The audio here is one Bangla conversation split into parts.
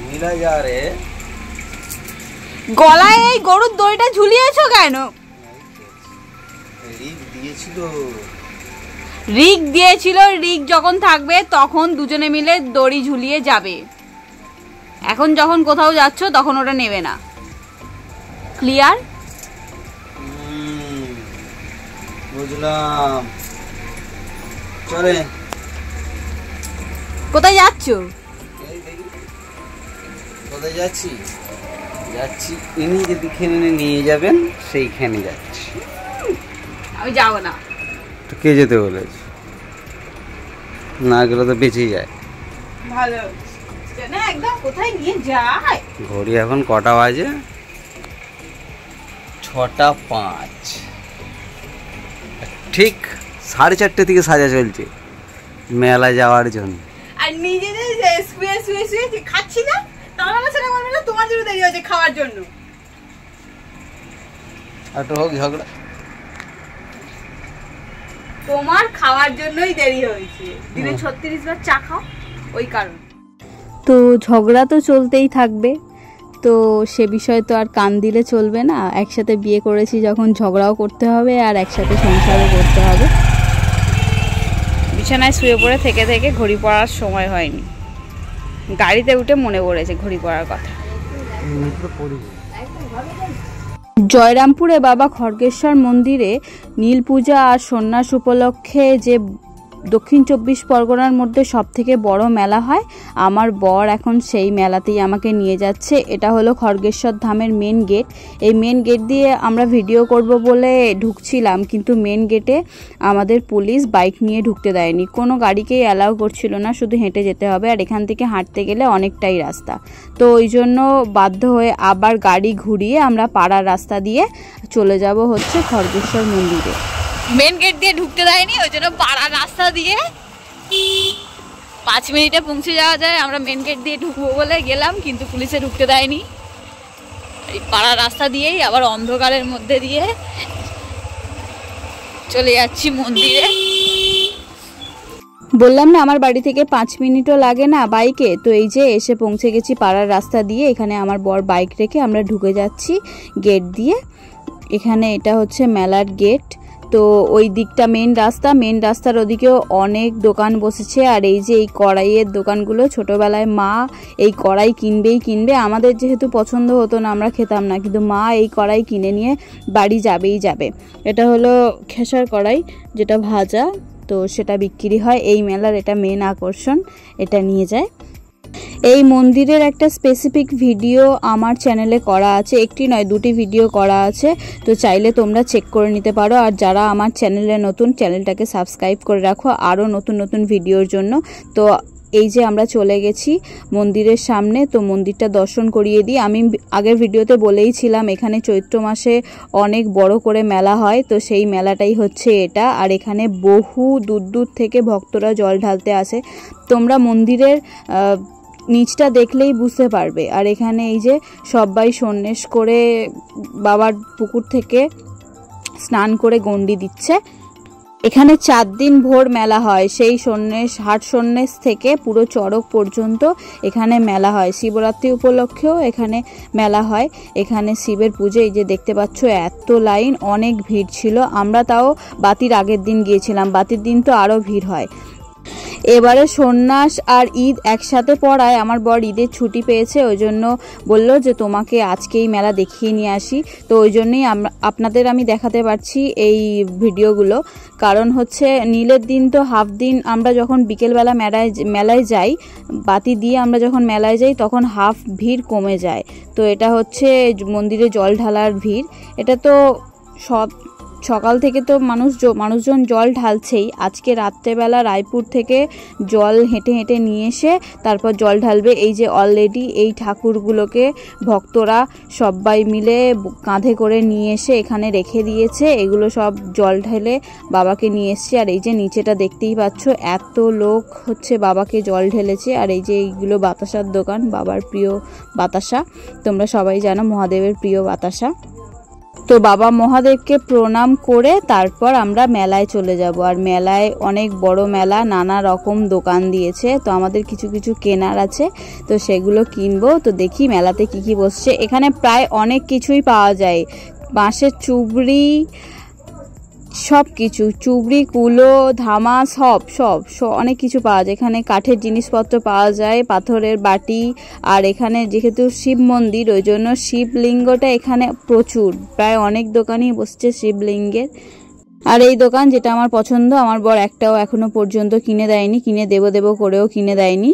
মিলা যা রে, গলায় এই গরুর দড়িটা ঝুলিয়েছো কেন? রিক দিয়েছিল, রিক যখন থাকবে তখন দুজনে মিলে দড়ি ঝুলিয়ে যাবে। এখন যখন কোথাও যাচ্ছ তখন ওটা নেবে না। ক্লিয়ার? বুঝলাম। চলে। কোথায় যাচ্ছ? কোথায় যাচ্ছি? যাচ্ছি ইনি যেদিখানে নিয়ে যাবেন সেইখানে যাচ্ছি। আমি যাবো না। তো কে যেতে বলেছে? না গেলে তো বেঁচেই যায়। ভালো না, একদম কোথায় নিয়ে যায়। ঘড়ি এখন কটা বাজে? 6:05। ঠিক 4:30 থেকে সাজা চলছে মেলা যাওয়ার জন্য। আর নিজে যে শুয়ে শুয়ে শুয়ে খাচ্ছি না, তাহলে সেটা বলবে না তোমার জন্য দেরি হয়েছে খাওয়ার জন্য। আর তো হোক ঝগড়া, তোমার খাওয়ার জন্যই দেরি হয়েছে। দিনে 36 বার চা খাও, ওই কারণ। তো ঝগড়া তো চলতেই থাকবে, তো সে বিষয়ে তো আর কান দিলে চলবে না। একসাথে বিয়ে করেছি যখন ঝগড়াও করতে হবে আর একসাথে সংসারও করতে হবে। বিছানায় শুয়ে পড়ে থেকে থেকে ঘড়ি পড়ার সময় হয়নি, গাড়িতে উঠে মনে পড়েছে ঘড়ি পড়ার কথা। জয়রামপুরে বাবা খড়গেশ্বর মন্দিরে নীল পূজা আর সন্ন্যাস উপলক্ষে যে দক্ষিণ 24 পরগনার মধ্যে সবথেকে বড় মেলা হয়, আমার বর এখন সেই মেলাতেই আমাকে নিয়ে যাচ্ছে। এটা হলো খড়গেশ্বর ধামের মেন গেট। এই মেন গেট দিয়ে আমরা ভিডিও করব বলে ঢুকছিলাম, কিন্তু মেন গেটে আমাদের পুলিশ বাইক নিয়ে ঢুকতে দেয়নি, কোনো গাড়িকেই অ্যালাউ করছিল না, শুধু হেঁটে যেতে হবে। আর এখান থেকে হাঁটতে গেলে অনেকটাই রাস্তা, তো ওই জন্য বাধ্য হয়ে আবার গাড়ি ঘুরিয়ে আমরা পাড়ার রাস্তা দিয়ে চলে যাব হচ্ছে খড়গেশ্বর মন্দিরে। মেন গেট দিয়ে ঢুকতে দেয়নি, ওই জন্য পাড়ার রাস্তা দিয়ে 5 মিনিটে পৌঁছে যাওয়া যায়। আমরা মেন গেট দিয়ে ঢুকবো বলে গেলাম, কিন্তু পুলিশে ঢুকতে দেয়নি। এই পাড়ার রাস্তা দিয়েই আবার অন্ধকারের মধ্যে দিয়ে চলে যাচ্ছি মন্দিরে। বললাম না আমার বাড়ি থেকে 5 মিনিটও লাগে না বাইকে। তো এই যে এসে পৌঁছে গেছি পাড়ার রাস্তা দিয়ে। এখানে আমার বর বাইক রেখে আমরা ঢুকে যাচ্ছি গেট দিয়ে। এখানে এটা হচ্ছে মেলার গেট। তো ওই দিকটা মেন রাস্তার ওদিকেও অনেক দোকান বসেছে। আর এই যে এই কড়াইয়ের দোকানগুলো, ছোটোবেলায় মা এই কড়াই কিনবে। আমাদের যেহেতু পছন্দ হতো না, আমরা খেতাম না, কিন্তু মা এই কড়াই কিনে নিয়ে বাড়ি যাবে। এটা হলো খেসার কড়াই, যেটা ভাজা, তো সেটা বিক্রি হয়। এই মেলার এটা মেন আকর্ষণ, এটা নিয়ে যায়। এই মন্দিরের একটা স্পেসিফিক ভিডিও আমার চ্যানেলে করা আছে, একটি নয় 2টি ভিডিও করা আছে, তো চাইলে তোমরা চেক করে নিতে পারো। আর যারা আমার চ্যানেলে নতুন, চ্যানেলটাকে সাবস্ক্রাইব করে রাখো আরও নতুন ভিডিওর জন্য। তো এই যে আমরা চলে গেছি মন্দিরের সামনে, তো মন্দিরটা দর্শন করিয়ে দিই। আমি আগের ভিডিওতে বলেইছিলাম এখানে চৈত্র মাসে অনেক বড় করে মেলা হয়, তো সেই মেলাটাই হচ্ছে এটা। আর এখানে বহু দূর থেকে ভক্তরা জল ঢালতে আসে, তোমরা মন্দিরের নিচটা দেখলেই বুঝতে পারবে। আর এখানে এই যে সবাই সন্ন্যাস করে বাবার পুকুর থেকে স্নান করে গন্ডি দিচ্ছে। এখানে 4 দিন ভোর মেলা হয়, সেই হাট সন্ন্যাস থেকে পুরো চড়ক পর্যন্ত এখানে মেলা হয়। শিবরাত্রি উপলক্ষেও এখানে মেলা হয়। এখানে শিবের পুজো, এই যে দেখতে পাচ্ছ এত লাইন, অনেক ভিড় ছিল। আমরা তাও বাতির আগের দিন গিয়েছিলাম, বাতির দিন তো আরও ভিড় হয়। এবারে সন্ন্যাস আর ঈদ একসাথে পড়ায় আমার বর ঈদের ছুটি পেয়েছে, ওই জন্য বলল যে তোমাকে আজকেই মেলা দেখিয়ে নিয়ে আসি। তো ওই জন্যই আপনাদের আমি দেখাতে পারছি এই ভিডিওগুলো। কারণ হচ্ছে নীলের দিন তো হাফ দিন, আমরা যখন বিকেলবেলা মেলায় যাই, বাতি দিয়ে আমরা যখন মেলায় যাই তখন হাফ ভিড় কমে যায়। তো এটা হচ্ছে মন্দিরে জল ঢালার ভিড়। এটা তো সকাল থেকে তো মানুষজন জল ঢালছেই। আজকে রাত্রেবেলা রায়পুর থেকে জল হেঁটে নিয়ে এসে তারপর জল ঢালবে। এই যে অলরেডি এই ঠাকুরগুলোকে ভক্তরা সবাই মিলে কাঁধে করে নিয়ে এসে এখানে রেখে দিয়েছে, এগুলো সব জল ঢেলে বাবাকে নিয়ে এসছে। আর এই যে নিচেটা দেখতেই পাচ্ছ, এত লোক হচ্ছে বাবাকে জল ঢেলেছে। আর এই যে এইগুলো বাতাসার দোকান, বাবার প্রিয় বাতাসা, তোমরা সবাই জানো মহাদেবের প্রিয় বাতাসা। তো বাবা মহাদেবকে প্রণাম করে তারপর আমরা মেলায় চলে যাব। আর মেলায় অনেক বড় মেলা, নানা রকম দোকান দিয়েছে, তো আমাদের কিছু কিছু কেনার আছে, তো সেগুলো কিনবো। তো দেখি মেলাতে কি কি বসছে। এখানে প্রায় অনেক কিছুই পাওয়া যায়, বাঁশের চুবড়ি, সব কিছু, চুবড়ি, কুলো, ধামা, সব অনেক কিছু পাওয়া যায়। এখানে কাঠের জিনিসপত্র পাওয়া যায়, পাথরের বাটি। আর এখানে যেহেতু শিব মন্দির, ওই জন্য শিবলিঙ্গটা এখানে প্রচুর, প্রায় অনেক দোকানই বসছে শিবলিঙ্গের। আর এই দোকান যেটা আমার পছন্দ, আমার বর একটাও এখনো পর্যন্ত কিনে দেয়নি, কিনে দেবো করেও কিনে দেয়নি।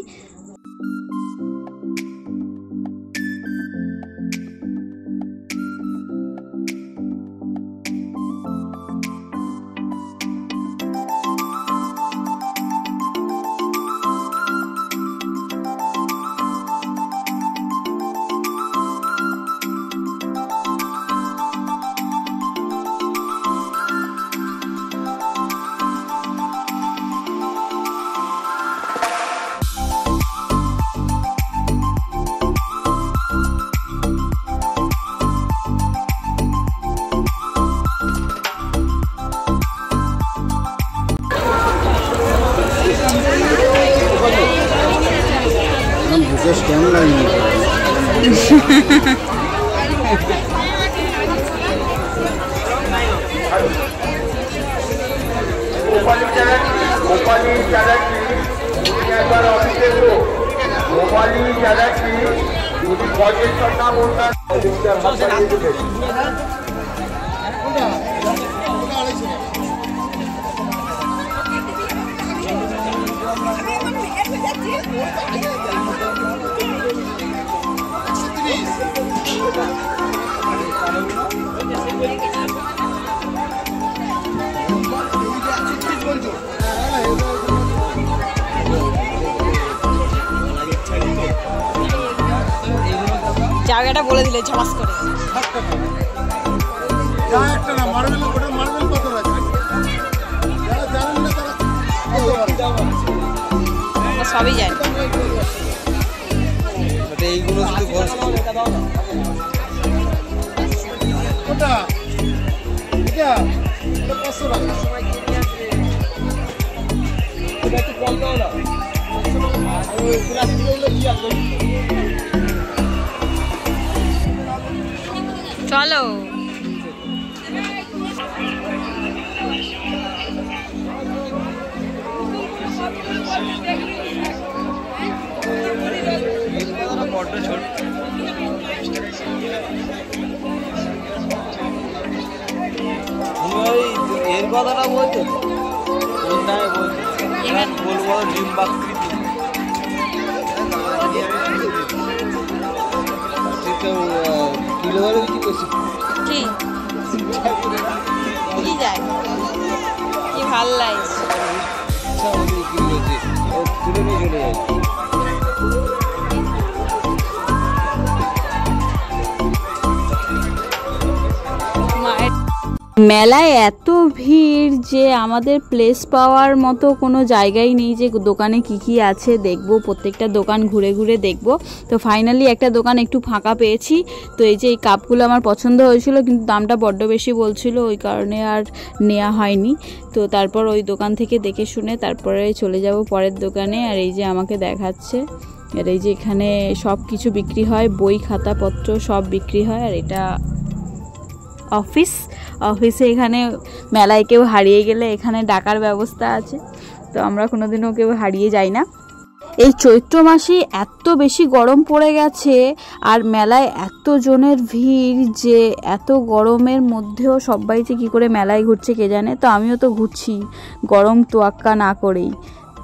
জায়গাটা বলে দিলে ঝমাস করে। সবই যায় এইগুলো চলো। এর কথাটা বলছো, বলবো ডিম্বাকৃতি কিলো ধরে বিক্রি করছি। কি যায়, কি ভাল লাগছে, বিক্রি করছি, তুলে নিয়ে চলে যায়। মেলায় এত ভিড় যে আমাদের প্লেস পাওয়ার মতো কোনো জায়গাই নেই যে দোকানে কি কি আছে দেখবো, প্রত্যেকটা দোকান ঘুরে ঘুরে দেখবো। তো ফাইনালি একটা দোকান একটু ফাঁকা পেয়েছি। তো এই যে এই কাপগুলো আমার পছন্দ হয়েছিল, কিন্তু দামটা বড্ড বেশি বলছিল, ওই কারণে আর নেওয়া হয়নি। তো তারপর ওই দোকান থেকে দেখে শুনে তারপরে চলে যাব পরের দোকানে। আর এই যে আমাকে দেখাচ্ছে, আর এই যে এখানে সব কিছু বিক্রি হয়, বই খাতাপত্র সব বিক্রি হয়। আর এটা অফিসে এখানে মেলায় কেউ হারিয়ে গেলে এখানে ডাকার ব্যবস্থা আছে, তো আমরা কোনোদিনও কেউ হারিয়ে যাই না। এই চৈত্র মাসে এত বেশি গরম পড়ে গেছে, আর মেলায় এত জনের ভিড় যে এত গরমের মধ্যেও সবাই যে কী করে মেলায় ঘুরছে কে জানে। তো আমিও তো ঘুরছি গরম তোয়াক্কা না করেই।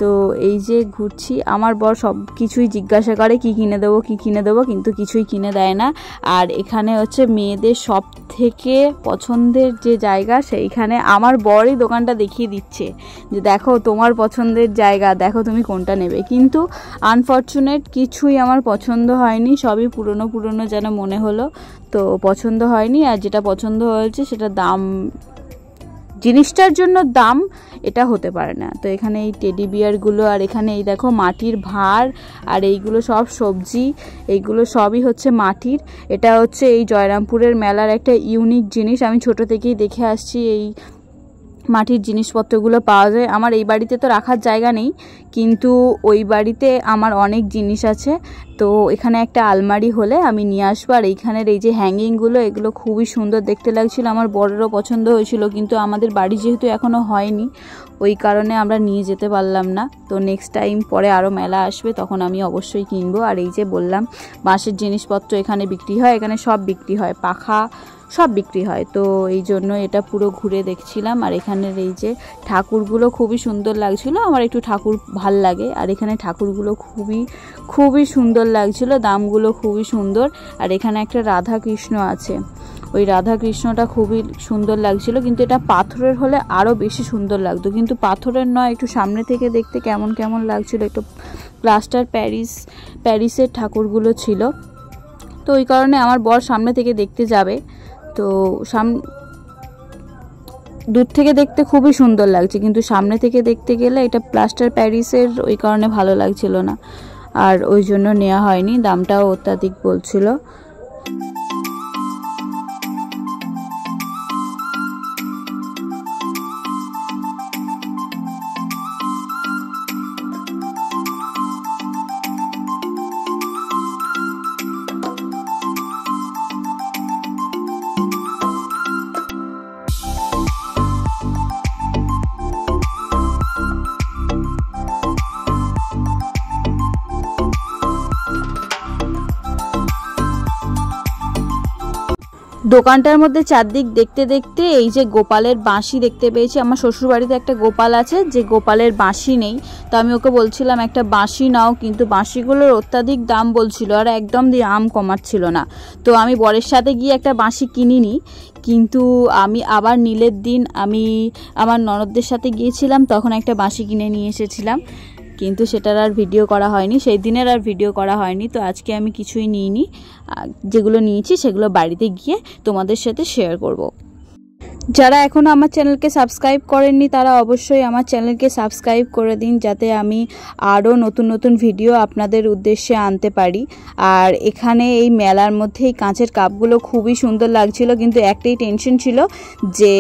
তো এই যে ঘুরছি, আমার বর সব কিছুই জিজ্ঞাসা করে কি কিনে দেবো, কিন্তু কিছুই কিনে দেয় না। আর এখানে হচ্ছে মেয়েদের সব থেকে পছন্দের যে জায়গা, সেইখানে আমার বরই দোকানটা দেখিয়ে দিচ্ছে যে দেখো তোমার পছন্দের জায়গা, দেখো তুমি কোনটা নেবে। কিন্তু আনফর্চুনেট কিছুই আমার পছন্দ হয়নি, সবই পুরনো যেন মনে হলো, তো পছন্দ হয়নি। আর যেটা পছন্দ হয়েছে সেটা জিনিসটার জন্য দাম এটা হতে পারে না। তো এখানে এই টেডি বিয়ারগুলো, আর এখানে এই দেখো মাটির ভাঁড়, আর এইগুলো সব সবজি, এইগুলো সবই হচ্ছে মাটির। এটা হচ্ছে এই জয়রামপুরের মেলার একটা ইউনিক জিনিস, আমি ছোট থেকেই দেখে আসছি এই মাটির জিনিসপত্রগুলো পাওয়া যায়। আমার এই বাড়িতে তো রাখার জায়গা নেই, কিন্তু ওই বাড়িতে আমার অনেক জিনিস আছে। তো এখানে একটা আলমারি হলে আমি নিয়ে আসবো। আর এইখানের এই যে হ্যাঙ্গিংগুলো, এগুলো খুবই সুন্দর দেখতে লাগছিল, আমার বড়েরও পছন্দ হয়েছিল, কিন্তু আমাদের বাড়ি যেহেতু এখনও হয়নি ওই কারণে আমরা নিয়ে যেতে পারলাম না। তো নেক্সট টাইম পরে আরও মেলা আসবে তখন আমি অবশ্যই কিনবো। আর এই যে বললাম বাঁশের জিনিসপত্র এখানে বিক্রি হয়, এখানে সব বিক্রি হয়, পাখা সব বিক্রি হয়। তো এই জন্য এটা পুরো ঘুরে দেখছিলাম। আর এখানের এই যে ঠাকুরগুলো খুবই সুন্দর লাগছিল, আমার একটু ঠাকুর ভাল লাগে। আর এখানে ঠাকুরগুলো খুবই সুন্দর লাগছিল, দামগুলো খুবই সুন্দর। আর এখানে একটা রাধা কৃষ্ণ আছে, ওই রাধা কৃষ্ণটা খুবই সুন্দর লাগছিল, কিন্তু এটা পাথরের হলে আরও বেশি সুন্দর লাগতো, কিন্তু পাথরের নয়, একটু সামনে থেকে দেখতে কেমন কেমন লাগছিল, একটু প্লাস্টার প্যারিসের ঠাকুরগুলো ছিল। তো ওই কারণে আমার বর সামনে থেকে দেখতে যাবে, তো দূর থেকে দেখতে খুবই সুন্দর লাগছে, কিন্তু সামনে থেকে দেখতে গেলে এটা প্লাস্টার প্যারিসের, ওই কারণে ভালো লাগছিল না, আর ওই জন্য নেওয়া হয়নি, দামটাও অত্যাধিক বলছিল। দোকানটার মধ্যে চারদিক দেখতে দেখতে এই যে গোপালের বাঁশি দেখতে পেয়েছি। আমার শ্বশুরবাড়িতে একটা গোপাল আছে, যে গোপালের বাঁশি নেই, তো আমি ওকে বলছিলাম একটা বাঁশি নাও, কিন্তু বাঁশিগুলোর অত্যাধিক দাম বলছিল, আর একদম দাম কমাচ্ছিল না। তো আমি বরের সাথে গিয়ে একটা বাঁশি কিনিনি, কিন্তু আমি আবার নীলের দিন আমি আমার ননদদের সাথে গিয়েছিলাম, তখন একটা বাঁশি কিনে নিয়ে এসেছিলাম, কিন্তু সেটার আর ভিডিও করা হয়নি, সেই দিনের আর ভিডিও করা হয়নি। তো আজকে আমি কিছুই নিইনি, যেগুলো নিয়েছি সেগুলো বাড়িতে গিয়ে তোমাদের সাথে শেয়ার করব। যারা এখনও আমার চ্যানেলকে সাবস্ক্রাইব করেননি তারা অবশ্যই আমার চ্যানেলকে সাবস্ক্রাইব করে দিন, যাতে আমি আরও নতুন নতুন ভিডিও আপনাদের উদ্দেশ্যে আনতে পারি। আর এখানে এই মেলার মধ্যে এই কাঁচের কাপগুলো খুবই সুন্দর লাগছিল, কিন্তু একটাই টেনশন ছিল যে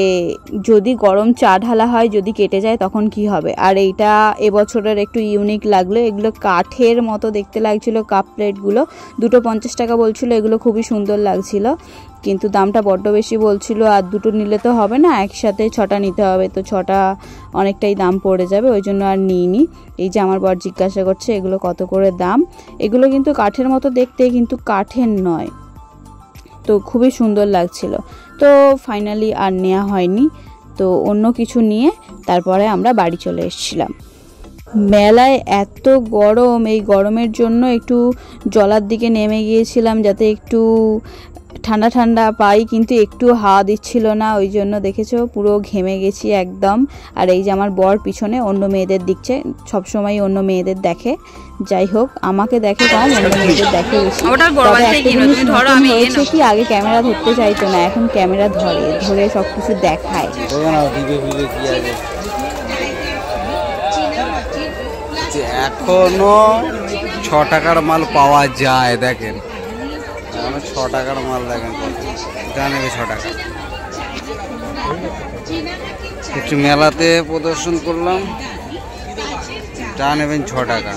যদি গরম চা ঢালা হয় যদি কেটে যায় তখন কি হবে। আর এইটা এবছরের একটু ইউনিক লাগলো, এগুলো কাঠের মতো দেখতে লাগছিল, কাপ প্লেটগুলো 250 টাকা বলছিল, এগুলো খুবই সুন্দর লাগছিল, কিন্তু দামটা বড্ড বেশি বলছিল। আর দুটো নিলে তো হবে না, একসাথে 6টা নিতে হবে, তো 6টা অনেকটাই দাম পড়ে যাবে, ওই জন্য আর নিইনি। এই যে আমার বর জিজ্ঞাসা করছে এগুলো কত করে দাম, এগুলো কিন্তু কাঠের মতো দেখতে, কিন্তু কাঠের নয়, তো খুবই সুন্দর লাগছিল। তো ফাইনালি আর নেওয়া হয়নি, তো অন্য কিছু নিয়ে তারপরে আমরা বাড়ি চলে এসেছিলাম। মেলায় এত গরম, এই গরমের জন্য একটু জলার দিকে নেমে গিয়েছিলাম যাতে একটু ঠান্ডা ঠান্ডা পাই, কিন্তু একটু হাওয়া দিচ্ছিল না, ওই জন্য দেখেছো পুরো ঘেমে গেছি একদম। আর এই যে আমার বর পিছনে অন্য মেয়েদের দেখছে, সবসময় অন্য মেয়েদের দেখে, যাই হোক আমাকে দেখে কম, অন্য মেয়েদের দেখে বেশি। হয়েছে কি, আগে ক্যামেরা ধরতে চাইতো না, এখন ক্যামেরা ধরে সবকিছু দেখায়। এখনো 6 টাকার মাল পাওয়া যায়, দেখেন 6 টাকার মাল, দেখেন যা নেবে 6 টাকা। একটু মেলাতে প্রদর্শন করলাম, যা নেবেন 6 টাকা।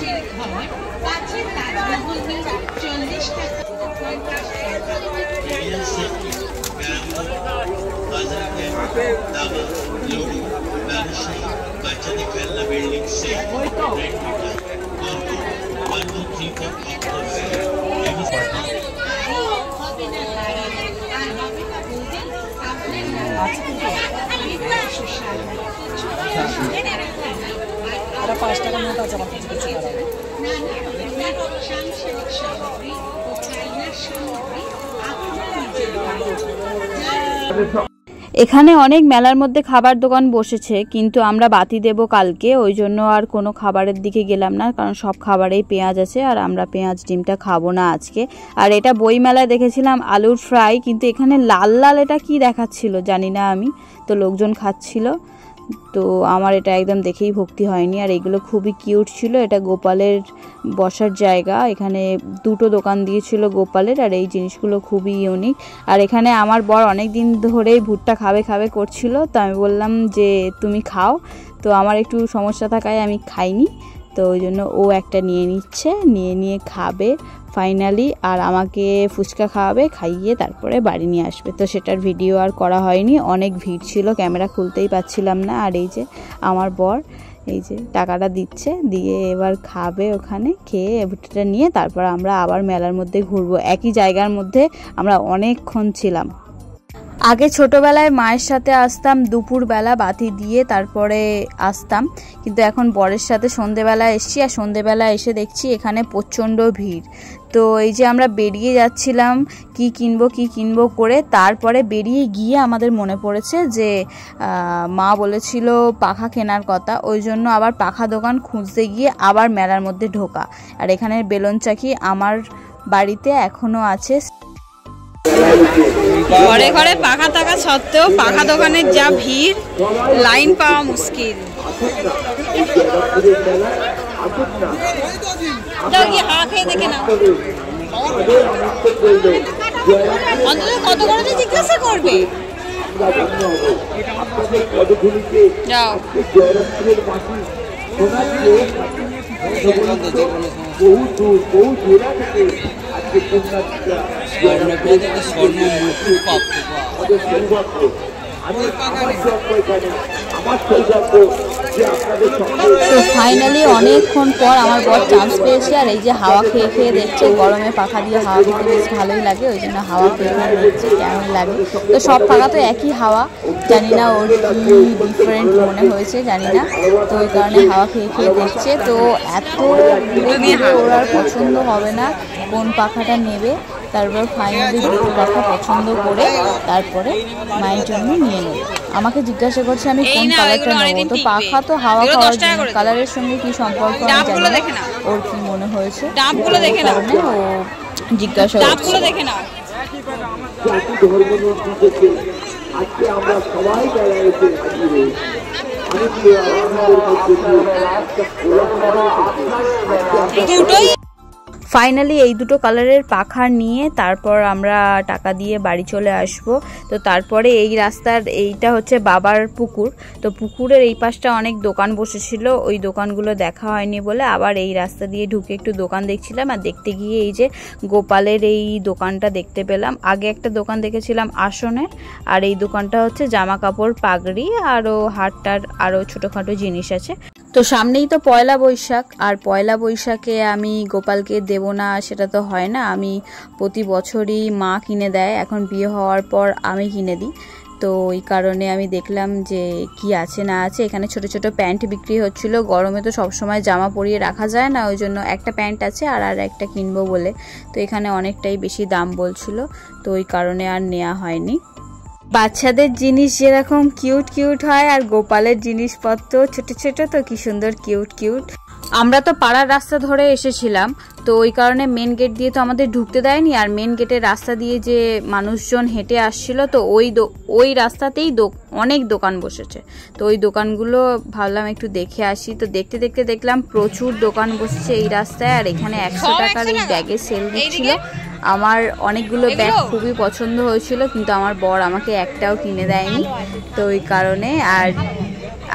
এখানে অনেক মেলার মধ্যে খাবার দোকান বসেছে, কিন্তু আমরা বাতি দেব কালকে, ওই জন্য আর কোনো খাবারের দিকে গেলাম না, কারণ সব খাবারেই পেঁয়াজ আছে আর আমরা পেঁয়াজ ডিমটা খাবো না আজকে। আর এটা বই মেলায় দেখেছিলাম আলুর ফ্রাই, কিন্তু এখানে লাল লাল এটা কি দেখাচ্ছিল জানি না আমি, তো লোকজন খাচ্ছিল, তো আমার এটা একদম দেখেই ভক্তি হয়নি। আর এগুলো খুবই কিউট ছিল, এটা গোপালের বসার জায়গা, এখানে দুটো দোকান দিয়েছিল গোপালের, আর এই জিনিসগুলো খুবই ইউনিক। আর এখানে আমার বর অনেক দিন ধরেই ভুট্টা খাবে খাবে করছিল, তো আমি বললাম যে তুমি খাও, তো আমার একটু সমস্যা থাকায় আমি খাইনি, তো ওই জন্য ও একটা নিয়ে নিচ্ছে, নিয়ে খাবে ফাইনালি, আর আমাকে ফুচকা খাওয়াবে, খাইয়ে তারপরে বাড়ি নিয়ে আসবে। তো সেটার ভিডিও আর করা হয়নি, অনেক ভিড় ছিল, ক্যামেরা খুলতেই পাচ্ছিলাম না। আর এই যে আমার বর এই যে টাকাটা দিচ্ছে, দিয়ে এবার খাবে, ওখানে খেয়ে ভুট্টাটা নিয়ে তারপর আমরা আবার মেলার মধ্যে ঘুরবো। একই জায়গার মধ্যে আমরা অনেকক্ষণ ছিলাম। আগে ছোটোবেলায় মায়ের সাথে আসতাম দুপুরবেলা বাতি দিয়ে, তারপরে আসতাম, কিন্তু এখন বরের সাথে সন্ধেবেলা এসছি, আর সন্ধেবেলা এসে দেখছি এখানে প্রচণ্ড ভিড়। তো এই যে আমরা বেরিয়ে যাচ্ছিলাম কি কিনবো করে, তারপরে বেরিয়ে গিয়ে আমাদের মনে পড়েছে যে মা বলেছিল পাখা কেনার কথা, ওই জন্য আবার পাখা দোকান খুঁজতে গিয়ে আবার মেলার মধ্যে ঢোকা। আর এখানের বেলুন চাকি আমার বাড়িতে এখনও আছে। ঘরে ঘরে পাখা থাকা সত্ত্বেও পাখা দোকানের যা ভিড়, লাইন পাওয়া মুশকিল। হাওয়া খেয়ে দেখে নাও, অন্তত কত করে জিজ্ঞাসা করবে। যাও তো ফাইনালি অনেকক্ষণ পর আমার বর চান্স পেয়েছে, আর এই যে হাওয়া খেয়ে খেয়ে দেখছে, গরমে পাখা দিয়ে হাওয়া খেতে বেশ ভালোই লাগে, ওই জন্য হাওয়া খেয়ে খেয়ে দেখছে কেমন লাগে। তো সব পাখা তো একই হাওয়া, জানি না ওর কি ডিফারেন্ট মনে হয়েছে জানি না, তো ওই কারণে হাওয়া খেয়ে খেয়ে দেখছে। তো এত ওর আর পছন্দ হবে না কোন পাখাটা নেবে, তারপর ফাইনালি দুটো পাখা পছন্দ করে তারপরে মায়ের জন্য নিয়ে নেবে। আমাকে জিজ্ঞাসা করছে আমি কোন কালারটা নেবো, তো পাখা তো হাওয়া খাওয়ার জন্য, কালারের সঙ্গে কি সম্পর্ক আমি জানি না, ওর কি মনে হয়েছে কারণে ও জিজ্ঞাসা করছে। ফাইনালি এই দুটো কালারের পাখা নিয়ে তারপর আমরা টাকা দিয়ে বাড়ি চলে আসব। তো তারপরে এই রাস্তার এইটা হচ্ছে বাবার পুকুর, তো পুকুরের এই পাশটা অনেক দোকান বসেছিল, ওই দোকানগুলো দেখা হয়নি বলে আবার এই রাস্তা দিয়ে ঢুকে একটু দোকান দেখছিলাম। আর দেখতে গিয়ে এই যে গোপালের এই দোকানটা দেখতে পেলাম। আগে একটা দোকান দেখেছিলাম আসনের, আর এই দোকানটা হচ্ছে জামা কাপড়, পাগড়ি, আরও হাটটার আরও ছোটোখাটো জিনিস আছে। তো সামনেই তো পয়লা বৈশাখ, আর পয়লা বৈশাখে আমি গোপালকে দেব না সেটা তো হয় না, আমি প্রতি বছরই মা কিনে দেয়, এখন বিয়ে হওয়ার পর আমি কিনে দিই। তো ওই কারণে আমি দেখলাম যে কি আছে না আছে। এখানে ছোট ছোট প্যান্ট বিক্রি হচ্ছিল, গরমে তো সবসময় জামা পরিয়ে রাখা যায় না, ওই জন্য একটা প্যান্ট আছে আর একটা কিনবো বলে। তো এখানে অনেকটাই বেশি দাম বলছিল, তো ওই কারণে আর নেওয়া হয়নি। বাচ্চাদের জিনিস যেরকম কিউট কিউট হয়, আর গোপালের জিনিসপত্র ছোট ছোট তো কি সুন্দর কিউট কিউট। আমরা তো পাড়ার রাস্তা ধরে এসেছিলাম, তো ওই কারণে মেন গেট দিয়ে তো আমাদের ঢুকতে দেয়নি, আর মেন গেটের রাস্তা দিয়ে যে মানুষজন হেঁটে আসছিল, তো ওই রাস্তাতেই অনেক দোকান বসেছে। তো ওই দোকানগুলো ভাবলাম একটু দেখে আসি। তো দেখতে দেখতে দেখলাম প্রচুর দোকান বসেছে এই রাস্তায়, আর এখানে 100 টাকার এই ব্যাগের সেল দিচ্ছিল। আমার অনেকগুলো ব্যাগ খুবই পছন্দ হয়েছিল, কিন্তু আমার বর আমাকে একটাও কিনে দেয়নি, তো ওই কারণে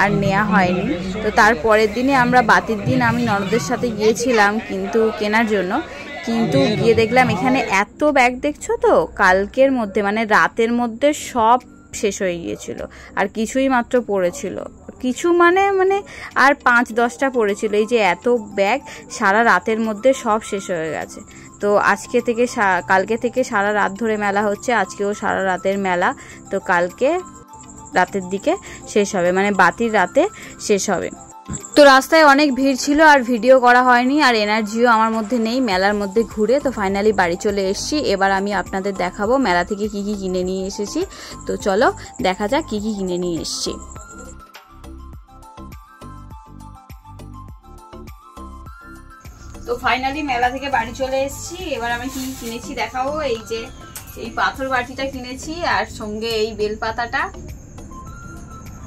আর নেওয়া হয়নি। তো তারপরের দিনে আমরা বাতির দিন আমি ননদের সাথে গিয়েছিলাম কিন্তু কেনার জন্য, কিন্তু গিয়ে দেখলাম এখানে এত ব্যাগ দেখছো তো, কালকের মধ্যে মানে রাতের মধ্যে সব শেষ হয়ে গিয়েছিল, আর কিছুই মাত্র পড়েছিল, কিছু মানে আর 5-10টা পড়েছিল। এই যে এত ব্যাগ সারা রাতের মধ্যে সব শেষ হয়ে গেছে। তো কালকে থেকে সারা রাত ধরে মেলা হচ্ছে, আজকেও সারা রাতের মেলা, তো কালকে রাতের দিকে শেষ হবে, মানে বাতির রাতে শেষ হবে। তো রাস্তায় অনেক ভিড় ছিল আর ভিডিও করা হয়নি, আর এনার্জিও আমার মধ্যে নেই মেলার মধ্যে ঘুরে। তো ফাইনালি বাড়ি চলে এসেছি। এবার আমি আপনাদের দেখাবো মেলা থেকে কি কি কিনে নিয়ে এসেছি। তো চলো দেখা যাক কি কি কিনে নিয়ে এসেছি। তো ফাইনালি মেলা থেকে বাড়ি চলে এসেছি। এবার আমি কি কিনেছি দেখাবো। এই যে এই পাথর বাটিটা কিনেছি, আর সঙ্গে এই বেলপাতাটা,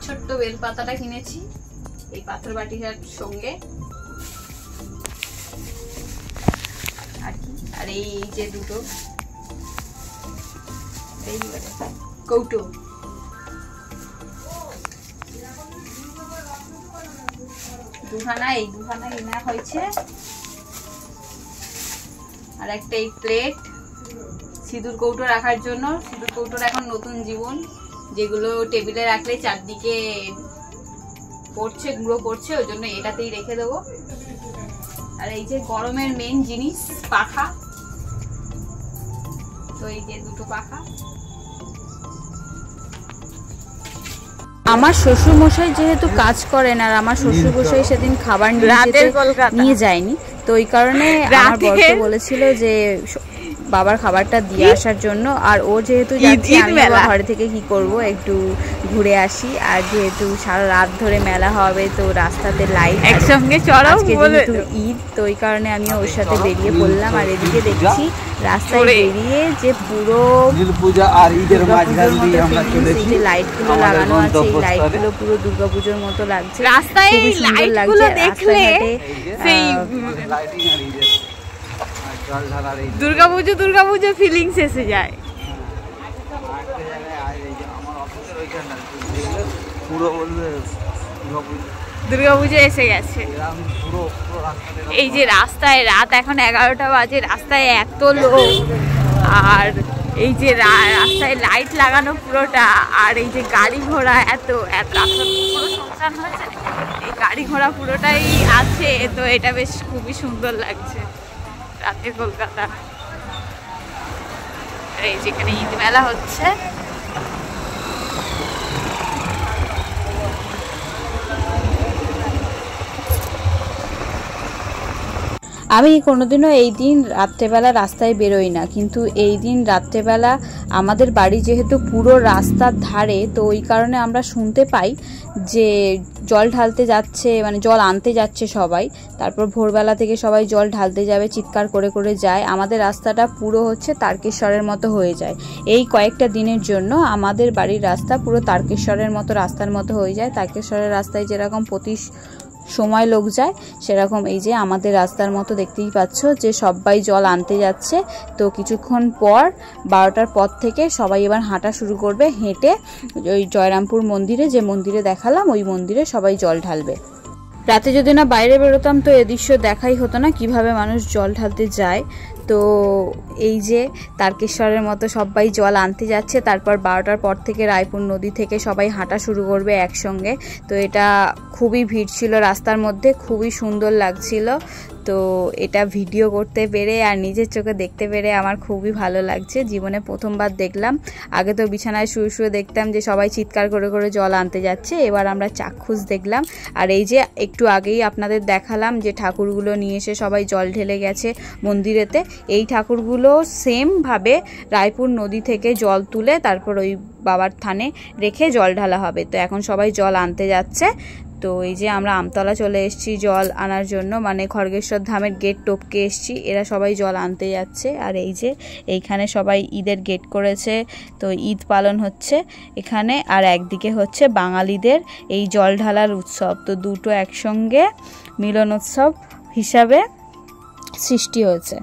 ছোট্ট বেলপাতাটা কিনেছি এই পাথর বাটিটার সঙ্গে। আর এই যে দুটো এই কৌটো, দুখানা কেনা হয়েছে। আর একটা এই প্লেট সিঁদুর কৌটো রাখার জন্য। সিঁদুর কৌটোর এখন নতুন জীবন, যেগুলো টেবিলে রাখলে চারদিকে পড়ছে, গুঁড়ো পড়ছে, ওই জন্য এটাতেই রেখে দেবো। আর এই যে গরমের মেন জিনিস পাখা, তো এই যে দুটো পাখা। আমার শ্বশুর মশাই যেহেতু কাজ করেন, আর আমার শ্বশুর মশাই সেদিন খাবার নিয়ে যায়নি, তো ওই কারণে আমার বরকে বলেছিল যে বাবার খাবারটা দিয়ে আসার জন্য। আর ও যেহেতু যাচ্ছে, আমি ঘরে থেকে কি করব, একটু ঘুরে আসি। আর যেহেতু সারা রাত ধরে মেলা হবে, তো রাস্তাতে লাইট একসঙ্গে চড়াও, যেহেতু ঈদ, তো ওই কারণে আমি ওর সাথে বেরিয়ে পড়লাম। আর এদিকে দেখছি রাস্তায় বেরিয়ে যে পুরো পূজা আর ঈদের মাঝখান দিয়ে আমরা চলেছি। এই যে লাইটগুলো লাগানো আছে, এই লাইটগুলো পুরো দুর্গাপূজার মতো লাগছে। রাস্তায় এই লাইটগুলো দেখলে সেই দুর্গাপুজো ফিলিংস এসে যায়। দুর্গাপুজো এসে গেছে। এই যে রাস্তায় রাত এখন 11টা বাজে, রাস্তায় এত লোক, আর এই যে রাস্তায় লাইট লাগানো পুরোটা, আর এই যে গাড়ি ঘোড়া এত রাস্তা পুরো শুনশান হয়েছে, এই গাড়ি ঘোড়া পুরোটাই আছে। তো এটা বেশ খুবই সুন্দর লাগছে রাতে কলকাতা। এই যেখানে ঈদ মেলা হচ্ছে, আমি কোনোদিনও এই দিন রাত্রেবেলা রাস্তায় বেরোই না, কিন্তু এই দিন রাত্রেবেলা আমাদের বাড়ি যেহেতু পুরো রাস্তার ধারে, তো ওই কারণে আমরা শুনতে পাই যে জল ঢালতে যাচ্ছে, মানে জল আনতে যাচ্ছে সবাই। তারপর ভোরবেলা থেকে সবাই জল ঢালতে যাবে, চিৎকার করে করে যায়। আমাদের রাস্তাটা পুরো হচ্ছে তারকেশ্বরের মতো হয়ে যায়। এই কয়েকটা দিনের জন্য আমাদের বাড়ির রাস্তা পুরো তারকেশ্বরের মতো রাস্তার মতো হয়ে যায়। তারকেশ্বরের রাস্তায় যেরকম প্রতি সময় লোক যায়, সেরকম এই যে আমাদের রাস্তার মতো দেখতেই পাচ্ছ যে সবাই জল আনতে যাচ্ছে। তো কিছুক্ষণ পর 12টার পর থেকে সবাই এবার হাঁটা শুরু করবে, হেঁটে ওই জয়রামপুর মন্দিরে, যে মন্দিরে দেখালাম ওই মন্দিরে সবাই জল ঢালবে। রাতে যদি না বাইরে বেরোতাম তো এ দৃশ্য দেখাই হতো না, কিভাবে মানুষ জল ঢালতে যায়। তো এই যে তারকেশ্বরের মতো সবাই জল আনতে যাচ্ছে। তারপর 12টার পর থেকে রায়পুর নদী থেকে সবাই হাঁটা শুরু করবে একসঙ্গে। তো এটা খুবই ভিড় ছিল রাস্তার মধ্যে, খুবই সুন্দর লাগছিল। তো এটা ভিডিও করতে পেরে আর নিজের চোখে দেখতে পেরে আমার খুবই ভালো লাগছে। জীবনে প্রথমবার দেখলাম। আগে তো বিছানায় শুয়ে শুয়ে দেখতাম যে সবাই চিৎকার করে করে জল আনতে যাচ্ছে, এবার আমরা চাক্ষুষ দেখলাম। আর এই যে একটু আগেই আপনাদের দেখালাম যে ঠাকুরগুলো নিয়ে এসে সবাই জল ঢেলে গেছে মন্দিরেতে। এই ঠাকুরগুলো সেমভাবে রায়পুর নদী থেকে জল তুলে তারপর ওই বাবার থানে রেখে জল ঢালা হবে। তো এখন সবাই জল আনতে যাচ্ছে। তো এই যে আমরা আমতলা চলে এসেছি জল আনার জন্য, মানে খড়গেশ্বর ধামের গেট টপকে এসেছি। এরা সবাই জল আনতে যাচ্ছে। আর এই যে এইখানে সবাই ঈদের গেট করেছে, তো ঈদ পালন হচ্ছে এখানে। আর একদিকে হচ্ছে বাঙালিদের এই জল ঢালার উৎসব। তো দুটো একসঙ্গে মিলন উৎসব হিসাবে সৃষ্টি হয়েছে।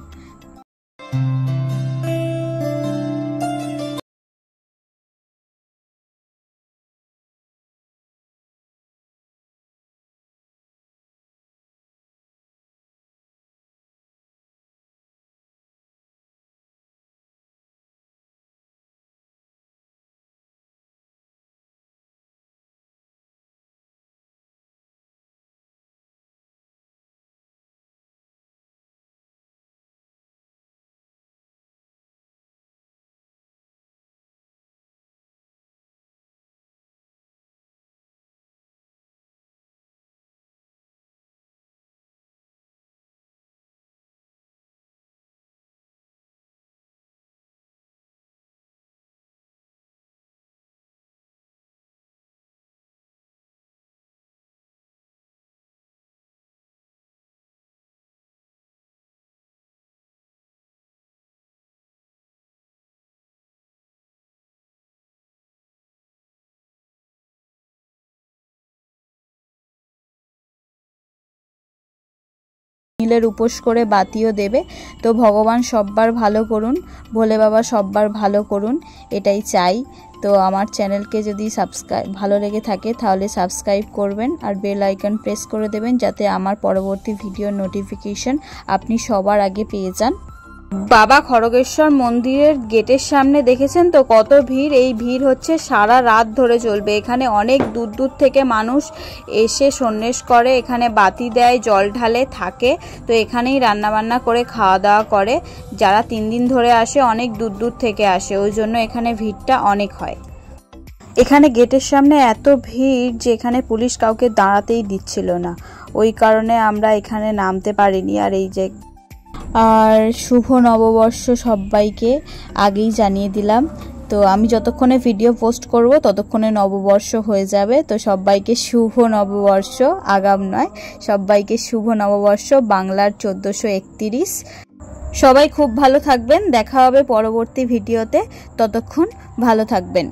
মিলের উপোস করে বাতিও দেবে। তো ভগবান সববার ভালো করুন, ভোলে বাবা সববার ভালো করুন, এটাই চাই। তো আমার চ্যানেলকে যদি ভালো লেগে থাকে তাহলে সাবস্ক্রাইব করবেন আর বেল আইকন প্রেস করে দেবেন, যাতে আমার পরবর্তী ভিডিওর নোটিফিকেশন আপনি সবার আগে পেয়ে যান। বাবা খড়গেশ্বর মন্দিরের গেটের সামনে দেখেছেন তো কত ভিড়। এই ভিড় হচ্ছে সারা রাত ধরে চলবে। এখানে অনেক দূর দূর থেকে মানুষ এসে সন্ন্যাস করে, এখানে বাতি দেয়, জল ঢালে, থাকে। তো এখানেই রান্নাবান্না করে খাওয়া দাওয়া করে। যারা 3 দিন ধরে আসে অনেক দূর দূর থেকে আসে, ওই জন্য এখানে ভিড়টা অনেক হয়। এখানে গেটের সামনে এত ভিড় যে এখানে পুলিশ কাউকে দাঁড়াতেই দিচ্ছিল না, ওই কারণে আমরা এখানে নামতে পারিনি। আর শুভ নববর্ষ সবাইকে আগেই জানিয়ে দিলাম। তো আমি যতক্ষণে ভিডিও পোস্ট করব ততক্ষণে নববর্ষ হয়ে যাবে। তো সবাইকে শুভ নববর্ষ, আগাম নয়, সবাইকে শুভ নববর্ষ বাংলার 1431। সবাই খুব ভালো থাকবেন, দেখা হবে পরবর্তী ভিডিওতে, ততক্ষণ ভালো থাকবেন।